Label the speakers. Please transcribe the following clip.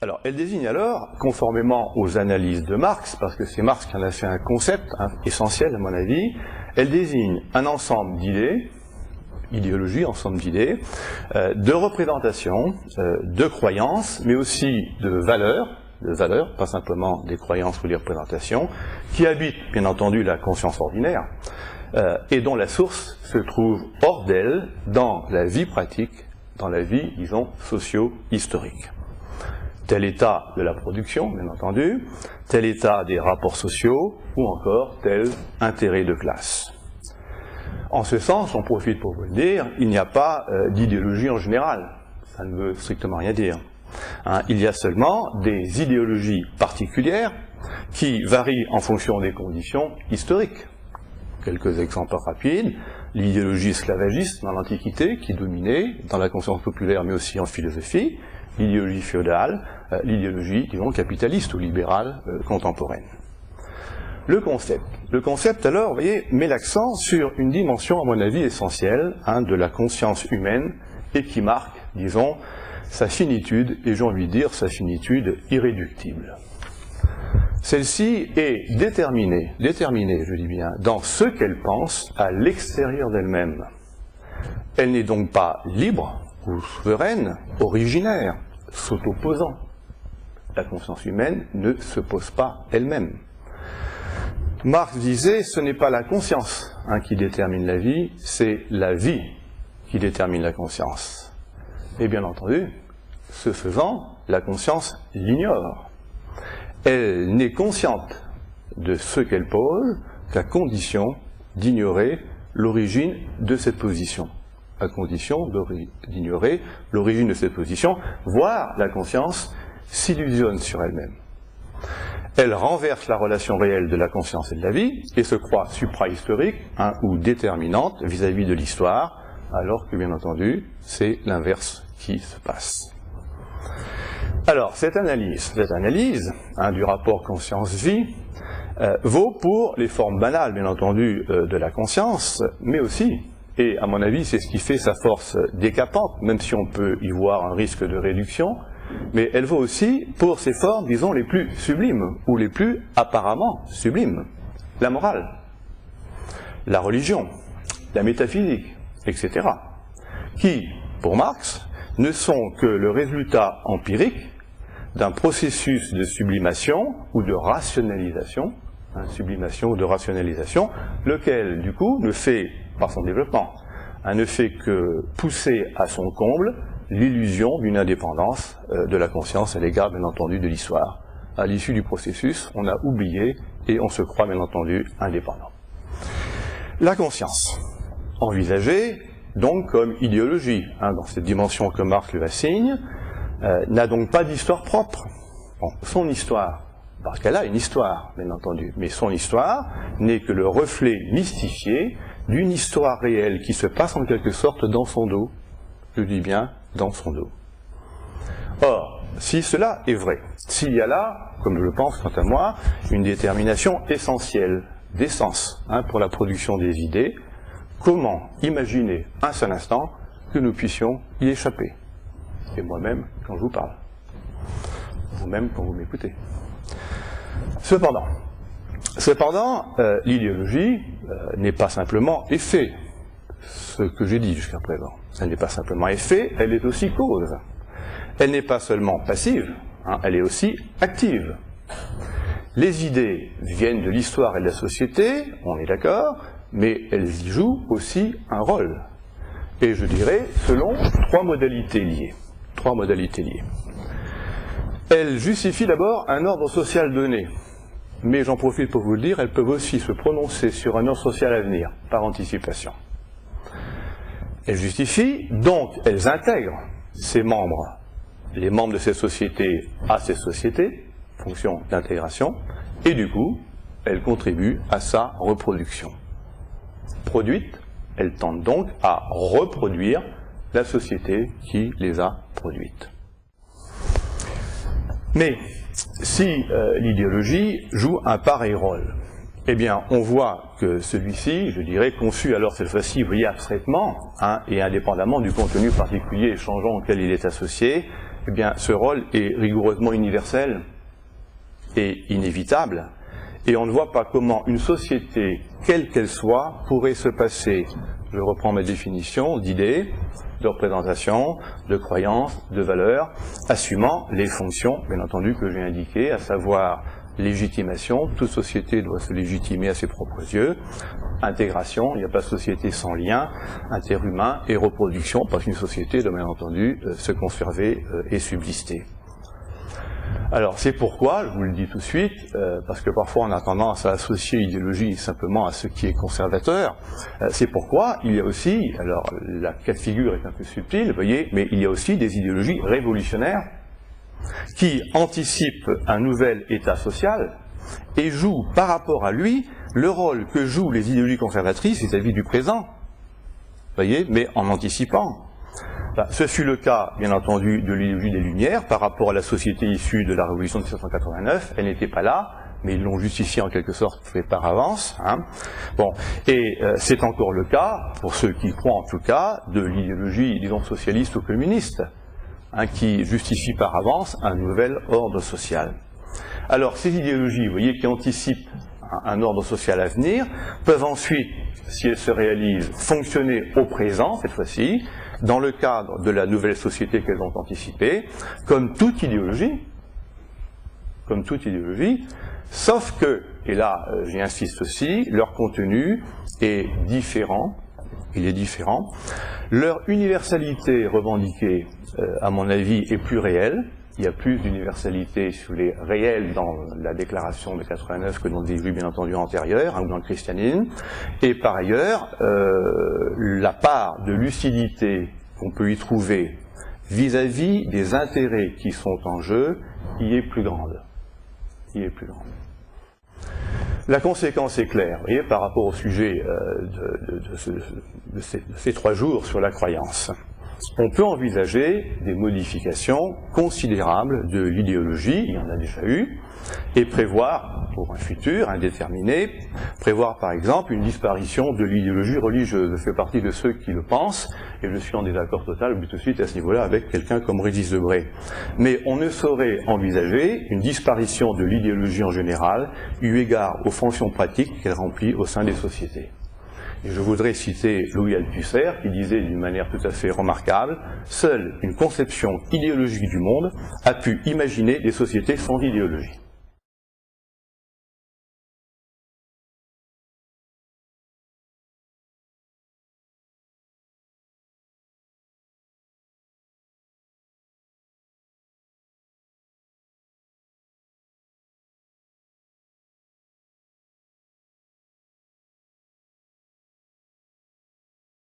Speaker 1: Alors, elle désigne alors, conformément aux analyses de Marx, parce que c'est Marx qui en a fait un concept essentiel à mon avis, elle désigne un ensemble d'idées, idéologie, ensemble d'idées, de représentations, de croyances, mais aussi de valeurs, pas simplement des croyances ou des représentations, qui habitent bien entendu la conscience ordinaire, et dont la source se trouve hors d'elle dans la vie pratique, dans la vie, disons, socio-historique. Tel état de la production, bien entendu, tel état des rapports sociaux, ou encore tel intérêt de classe. En ce sens, on profite pour vous le dire, il n'y a pas d'idéologie en général. Ça ne veut strictement rien dire. Il y a seulement des idéologies particulières qui varient en fonction des conditions historiques. Quelques exemples rapides. L'idéologie esclavagiste dans l'Antiquité qui dominait dans la conscience populaire mais aussi en philosophie. L'idéologie féodale, l'idéologie, disons, capitaliste ou libérale contemporaine. Le concept, alors, vous voyez, met l'accent sur une dimension, à mon avis, essentielle de la conscience humaine et qui marque, disons, sa finitude, et j'ai envie de dire sa finitude irréductible. Celle-ci est déterminée, je dis bien, dans ce qu'elle pense à l'extérieur d'elle-même. Elle n'est donc pas libre ou souveraine, originaire, s'auto-posant. La conscience humaine ne se pose pas elle-même. Marx disait, ce n'est pas la conscience qui détermine la vie, c'est la vie qui détermine la conscience. Et bien entendu, ce faisant, la conscience l'ignore. Elle n'est consciente de ce qu'elle pose qu'à condition d'ignorer l'origine de cette position. À condition d'ignorer l'origine de cette position, voire la conscience s'illusionne sur elle-même. Elle renverse la relation réelle de la conscience et de la vie et se croit suprahistorique ou déterminante vis-à-vis de l'histoire, alors que bien entendu, c'est l'inverse qui se passe. Alors, cette analyse du rapport conscience-vie vaut pour les formes banales, bien entendu, de la conscience, mais aussi, et à mon avis, c'est ce qui fait sa force décapante, même si on peut y voir un risque de réduction, mais elle vaut aussi pour ces formes, disons, les plus sublimes, ou les plus apparemment sublimes. La morale, la religion, la métaphysique, etc. Qui, pour Marx, ne sont que le résultat empirique d'un processus de sublimation ou de rationalisation, lequel, du coup, ne fait, par son développement, ne fait que pousser à son comble l'illusion d'une indépendance de la conscience à l'égard, bien entendu, de l'histoire. À l'issue du processus, on a oublié et on se croit, bien entendu, indépendant. La conscience, envisagée donc comme idéologie, dans cette dimension que Marx lui assigne, n'a donc pas d'histoire propre. Bon, son histoire, parce qu'elle a une histoire, bien entendu, mais son histoire n'est que le reflet mystifié d'une histoire réelle qui se passe en quelque sorte dans son dos. Je dis bien dans son dos. Or, si cela est vrai, s'il y a là, comme je le pense quant à moi, une détermination essentielle d'essence pour la production des idées, comment imaginer un seul instant que nous puissions y échapper? Et moi-même quand je vous parle, vous-même quand vous m'écoutez. Cependant, l'idéologie n'est pas simplement effet, ce que j'ai dit jusqu'à présent. Elle n'est pas simplement effet, elle est aussi cause. Elle n'est pas seulement passive, elle est aussi active. Les idées viennent de l'histoire et de la société, on est d'accord, mais elles y jouent aussi un rôle. Et je dirais selon trois modalités liées. Elles justifient d'abord un ordre social donné. Mais j'en profite pour vous le dire, elles peuvent aussi se prononcer sur un ordre social à venir, par anticipation. Elles justifient, donc elles intègrent ses membres, les membres de cette société à cette société, fonction d'intégration, et du coup, elles contribuent à sa reproduction. Produites, elles tentent donc à reproduire la société qui les a produites. Mais si l'idéologie joue un pareil rôle, eh bien, on voit que celui-ci, je dirais, conçu alors cette fois-ci, vous voyez, abstraitement, et indépendamment du contenu particulier et changeant auquel il est associé, eh bien, ce rôle est rigoureusement universel et inévitable, et on ne voit pas comment une société, quelle qu'elle soit, pourrait se passer, je reprends ma définition, d'idées, de représentations, de croyances, de valeurs, assumant les fonctions, bien entendu, que j'ai indiquées, à savoir légitimation, toute société doit se légitimer à ses propres yeux, intégration, il n'y a pas de société sans lien, interhumain, et reproduction, parce qu'une société doit bien entendu se conserver et subsister. Alors c'est pourquoi, je vous le dis tout de suite, parce que parfois on a tendance à associer idéologie simplement à ce qui est conservateur, c'est pourquoi il y a aussi, alors la cas de figure est un peu subtile, vous voyez, mais il y a aussi des idéologies révolutionnaires qui anticipent un nouvel état social et jouent par rapport à lui le rôle que jouent les idéologies conservatrices vis-à-vis du présent, vous voyez, mais en anticipant. Ce fut le cas, bien entendu, de l'idéologie des Lumières par rapport à la société issue de la Révolution de 1789. Elle n'était pas là, mais ils l'ont justifié en quelque sorte fait par avance. Hein. Bon, et c'est encore le cas, pour ceux qui croient en tout cas, de l'idéologie, disons, socialiste ou communiste, hein, qui justifie par avance un nouvel ordre social. Alors, ces idéologies, vous voyez, qui anticipent un ordre social à venir, peuvent ensuite, si elles se réalisent, fonctionner au présent, cette fois-ci, dans le cadre de la nouvelle société qu'elles ont anticipée, comme toute idéologie, sauf que, et là j'y insiste aussi, leur contenu est différent, leur universalité revendiquée, à mon avis, est plus réelle. Il y a plus d'universalité sur les réels dans la déclaration de 89 que dans des vues bien entendu antérieures, hein, ou dans le christianisme. Et par ailleurs, la part de lucidité qu'on peut y trouver vis-à-vis des intérêts qui sont en jeu y est plus grande. La conséquence est claire, vous voyez, par rapport au sujet de ces 3 jours sur la croyance. On peut envisager des modifications considérables de l'idéologie, il y en a déjà eu, et prévoir, pour un futur indéterminé, prévoir par exemple une disparition de l'idéologie religieuse. Je fais partie de ceux qui le pensent, et je suis en désaccord total tout de suite à ce niveau-là avec quelqu'un comme Régis Debray. Mais on ne saurait envisager une disparition de l'idéologie en général, eu égard aux fonctions pratiques qu'elle remplit au sein des sociétés. Et je voudrais citer Louis Althusser qui disait d'une manière tout à fait remarquable « Seule une conception idéologique du monde a pu imaginer des sociétés sans idéologie ».